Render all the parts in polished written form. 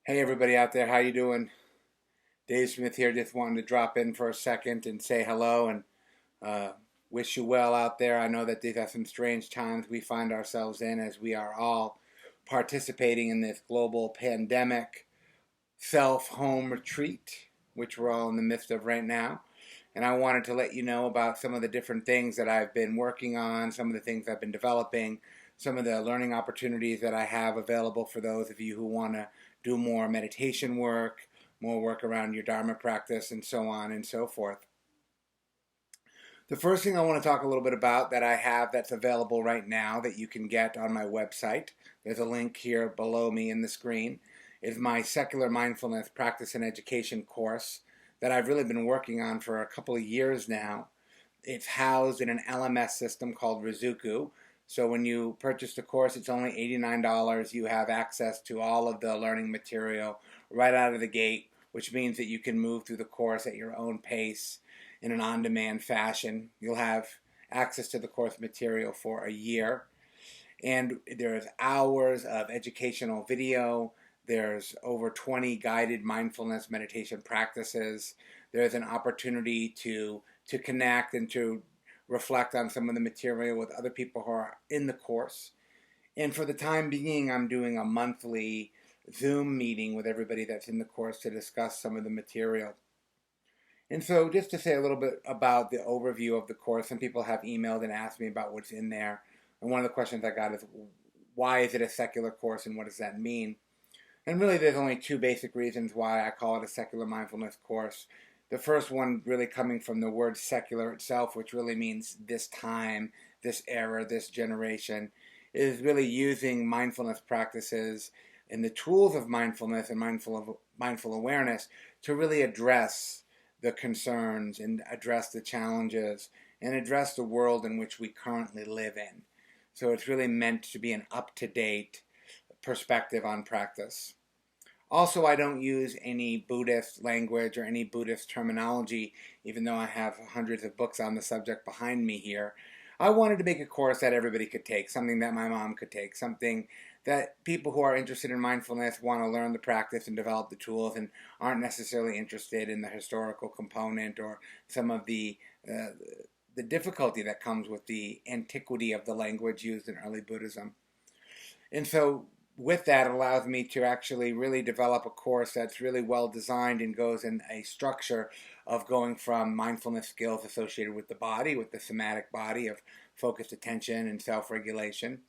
Hey everybody out there, how you doing? Dave Smith here, just wanting to drop in for a second and say hello and wish you well out there. I know that these are some strange times we find ourselves in as we are all participating in this global pandemic self-home retreat, which we're all in the midst of right now. And I wanted to let you know about some of the different things that I've been working on, some of the things I've been developing, some of the learning opportunities that I have available for those of you who want to do more meditation work, more work around your Dharma practice, and so on and so forth. The first thing I want to talk a little bit about that I have that's available right now that you can get on my website, there's a link here below me in the screen, is my Secular Mindfulness Practice and Education course that I've really been working on for a couple of years now. It's housed in an LMS system called Rizuku. So when you purchase the course, it's only $89. You have access to all of the learning material right out of the gate, which means that you can move through the course at your own pace in an on-demand fashion. You'll have access to the course material for a year. And there's hours of educational video. There's over 20 guided mindfulness meditation practices. There's an opportunity to connect and to reflect on some of the material with other people who are in the course. And for the time being, I'm doing a monthly Zoom meeting with everybody that's in the course to discuss some of the material. And so just to say a little bit about the overview of the course, some people have emailed and asked me about what's in there. And one of the questions I got is, why is it a secular course and what does that mean? And really there's only two basic reasons why I call it a secular mindfulness course. The first one really coming from the word secular itself, which really means this time, this era, this generation, is really using mindfulness practices and the tools of mindfulness and mindful awareness to really address the concerns and address the challenges and address the world in which we currently live in. So it's really meant to be an up-to-date perspective on practice. Also, I don't use any Buddhist language or any Buddhist terminology, even though I have hundreds of books on the subject behind me here. I wanted to make a course that everybody could take, something that my mom could take, something that people who are interested in mindfulness want to learn the practice and develop the tools and aren't necessarily interested in the historical component or some of the difficulty that comes with the antiquity of the language used in early Buddhism. And so with that, it allows me to actually really develop a course that's really well designed and goes in a structure of going from mindfulness skills associated with the body, with the somatic body of focused attention and self-regulation,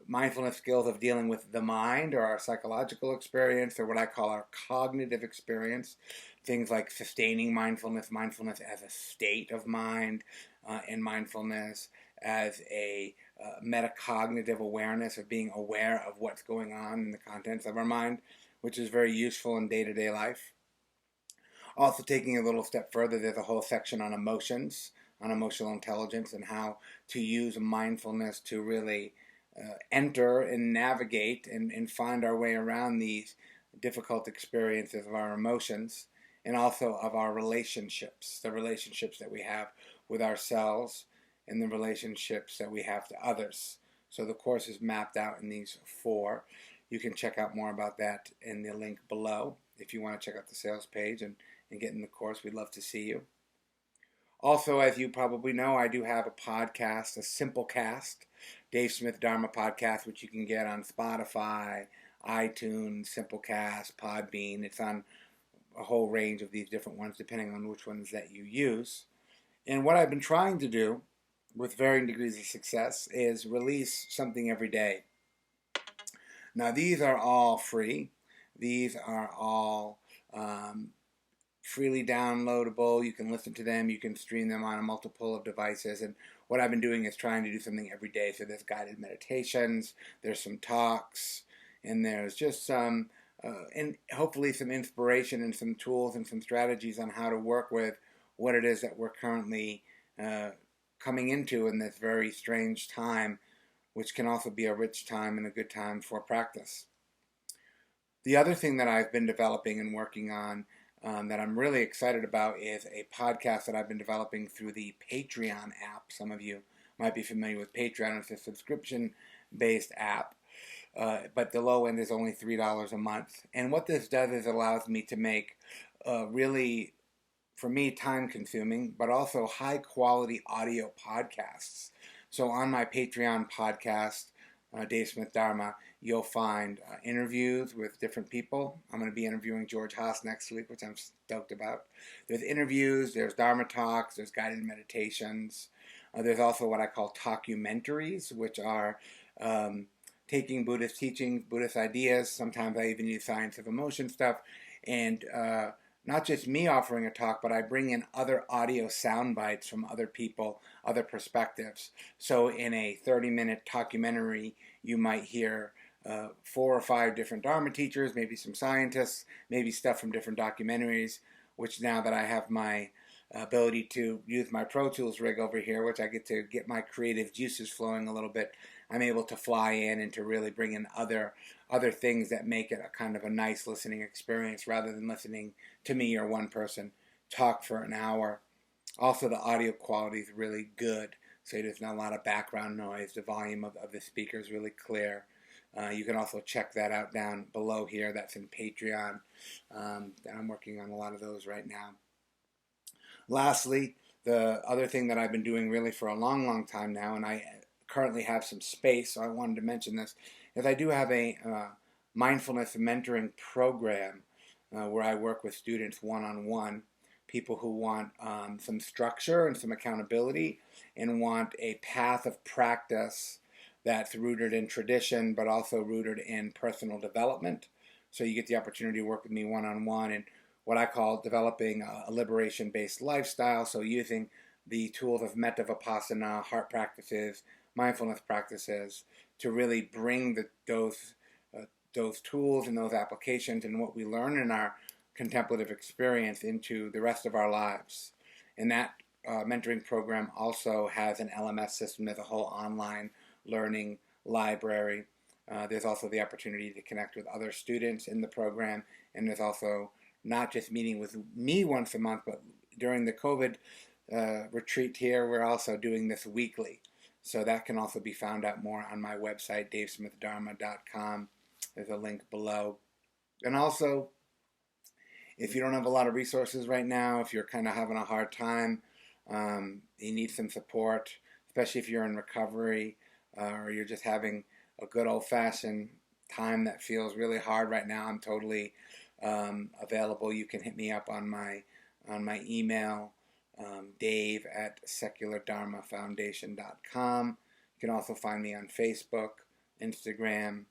mindfulness skills of dealing with the mind or our psychological experience or what I call our cognitive experience, things like sustaining mindfulness, mindfulness as a state of mind, and mindfulness as a metacognitive awareness of being aware of what's going on in the contents of our mind, which is very useful in day-to-day life. Also taking a little step further, there's a whole section on emotions, on emotional intelligence, and how to use mindfulness to really enter and navigate and find our way around these difficult experiences of our emotions and also of our relationships, the relationships that we have with ourselves and the relationships that we have to others. So the course is mapped out in these four. You can check out more about that in the link below. If you want to check out the sales page and get in the course, we'd love to see you. Also, as you probably know, I do have a podcast, a simple cast, Dave Smith Dharma Podcast, which you can get on Spotify, iTunes, Simplecast, Podbean. It's on a whole range of these different ones, depending on which ones that you use. And what I've been trying to do, with varying degrees of success, is release something every day. Now, these are all free. These are all freely downloadable. You can listen to them. You can stream them on a multiple of devices. And what I've been doing is trying to do something every day. So there's guided meditations, there's some talks, and there's just some, and hopefully some inspiration and some tools and some strategies on how to work with what it is that we're currently coming into in this very strange time, which can also be a rich time and a good time for practice. The other thing that I've been developing and working on that I'm really excited about is a podcast that I've been developing through the Patreon app. Some of you might be familiar with Patreon. It's a subscription-based app but the low end is only $3 a month. And what this does is allows me to make really, for me, time-consuming, but also high-quality audio podcasts. So on my Patreon podcast, Dave Smith Dharma, you'll find interviews with different people. I'm going to be interviewing George Haas next week, which I'm stoked about. There's interviews, there's Dharma talks, there's guided meditations. There's also what I call talkumentaries, which are taking Buddhist teachings, Buddhist ideas. Sometimes I even use science of emotion stuff. And not just me offering a talk, but I bring in other audio sound bites from other people, other perspectives. So in a 30-minute talkumentary, you might hear 4 or 5 different Dharma teachers, maybe some scientists, maybe stuff from different documentaries, which now that I have my ability to use my Pro Tools rig over here, which I get to get my creative juices flowing a little bit, I'm able to fly in and to really bring in other things that make it a kind of a nice listening experience rather than listening to me or one person talk for an hour. Also, the audio quality is really good, so there's not a lot of background noise. The volume of the speaker is really clear. You can also check that out down below here. That's in Patreon. I'm working on a lot of those right now. Lastly, the other thing that I've been doing really for a long, long time now, and I currently have some space, so I wanted to mention this, is I do have a mindfulness mentoring program where I work with students one-on-one, people who want some structure and some accountability and want a path of practice that's rooted in tradition but also rooted in personal development. So you get the opportunity to work with me one-on-one and what I call developing a liberation-based lifestyle, so using the tools of metta vipassana, heart practices, mindfulness practices to really bring those tools and those applications and what we learn in our contemplative experience into the rest of our lives. And that mentoring program also has an LMS system. There's a whole online learning library. There's also the opportunity to connect with other students in the program, and there's also not just meeting with me once a month, but during the COVID retreat here, we're also doing this weekly. So that can also be found out more on my website, davesmithdharma.com. There's a link below. And also, if you don't have a lot of resources right now, if you're kind of having a hard time, you need some support, especially if you're in recovery or you're just having a good old-fashioned time that feels really hard right now, I'm totally available. You can hit me up on my email, dave@seculardharmafoundation.com. You can also find me on Facebook, Instagram,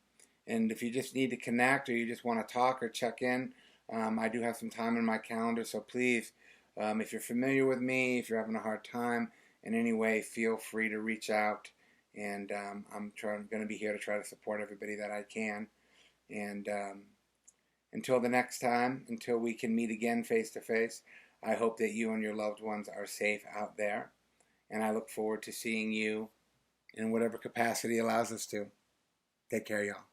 and if you just need to connect or you just want to talk or check in, I do have some time in my calendar, so please, if you're familiar with me, if you're having a hard time in any way, feel free to reach out, and I'm going to be here to try to support everybody that I can. And until the next time, until we can meet again face to face, I hope that you and your loved ones are safe out there, and I look forward to seeing you in whatever capacity allows us to. Take care, y'all.